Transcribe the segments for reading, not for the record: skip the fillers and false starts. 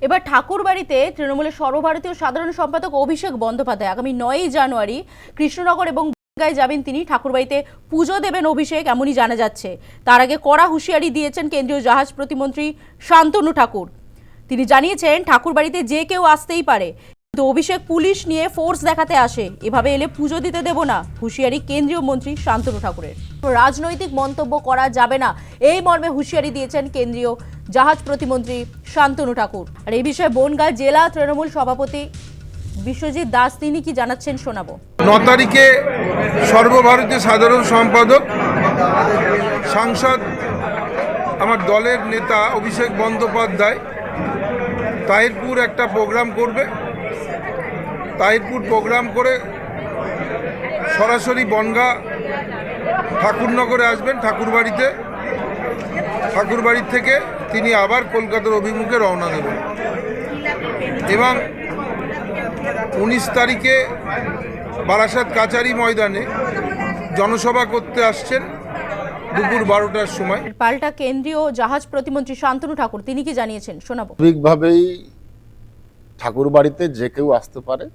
এবার ঠাকুরবাড়িতে তৃণমূলের সর্বভারতীয় সাধারণ সম্পাদক অভিষেক বন্দ্যোপাধ্যায় আগামী 9ই জানুয়ারি কৃষ্ণনগর এবং বনগাঁয় যাবেন। তিনি ঠাকুরবাড়িতে পুজো দেবেন অভিষেক, এমনই জানা যাচ্ছে। তার আগে কড়া হুঁশিয়ারি দিয়েছেন কেন্দ্রীয় জাহাজ প্রতিমন্ত্রী শান্তনু ঠাকুর। তিনি জানিয়েছেন ঠাকুরবাড়িতে যে কেউ আসতেই পারে, কিন্তু অভিষেক পুলিশ নিয়ে ফোর্স দেখাতে আসে, এভাবে এলে পুজো দিতে দেব না, হুঁশিয়ারি কেন্দ্রীয় মন্ত্রী শান্তনু ঠাকুরের। রাজনৈতিক মন্তব্য করা যাবে না, এই মর্মে হুঁশিয়ারি দিয়েছেন কেন্দ্রীয় জাহাজ প্রতিমন্ত্রী শান্তনু ঠাকুর। আর এই বিষয়ে বনগাঁ জেলা তৃণমূল সভাপতি বিশ্বজিৎ দাস তিনি কি জানাচ্ছেন শোনাবো। 9 তারিখে সর্বভারতীয় সাধারণ সম্পাদক সাংসদ আমার দলের নেতা অভিষেক বন্দ্যোপাধ্যায় তাহিরপুর একটা প্রোগ্রাম করবে। তাহিরপুর প্রোগ্রাম করে সরাসরি বনগাঁ ঠাকুরনগরে আসবেন ঠাকুরবাড়িতে। ঠাকুরবাড়ির থেকে তিনি আবার কলকাতার অভিমুখে রওনা দেবেন এবং 19 তারিখে বারাসাত কাচারি ময়দানে জনসভা করতে আসছেন দুপুর 12টার সময়। পাল্টা কেন্দ্রীয় জাহাজ প্রতিমন্ত্রী শান্তনু ঠাকুর তিনি কি জানিয়েছেন শোনাবো। স্বাভাবিকভাবেই ঠাকুরবাড়িতে যে কেউ আসতে পারে,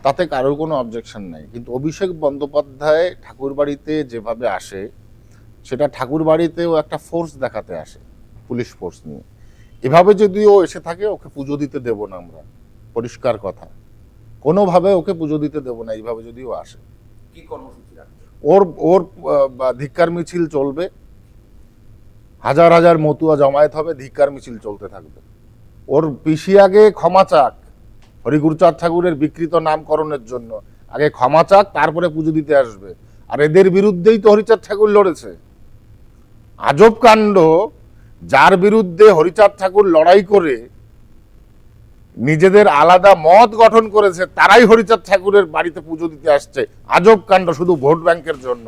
তাতে কারোর কোনো অবজেকশন নাই, কিন্তু অভিষেক বন্দ্যোপাধ্যায় ঠাকুরবাড়িতে যেভাবে আসে সেটা ঠাকুরবাড়িতেও একটা ফোর্স দেখাতে আসে, পুলিশ ফোর্স নিয়ে। এভাবে যদি ও এসে থাকে ওকে পুজো দিতে দেব না আমরা, পরিষ্কার কথা। কোনোভাবে ওকে পুজো দিতে দেব না এইভাবে যদি ও আসে। কি কর্মসূচি রাখবে? ওর ওর ধিক্কার মিছিল চলবে, হাজার হাজার মতুয়া জমায়েত হবে, ধিক্কার মিছিল চলতে থাকবে। ওর পিসি আগে ক্ষমা চাক, হরিগুরচাঁদ ঠাকুরের বিকৃত নামকরণের জন্য আগে ক্ষমা চাক, তারপরে পুজো দিতে আসবে। আর এদের বিরুদ্ধেই তো হরিচাঁদ ঠাকুর লড়েছে। আজব কাণ্ড, যার বিরুদ্ধে হরিচাঁদ ঠাকুর লড়াই করে নিজেদের আলাদা মত গঠন করেছে, তারাই হরিচাঁদ ঠাকুরের বাড়িতে পুজো দিতে আসছে। আজব কাণ্ড, শুধু ভোট ব্যাংকের জন্য।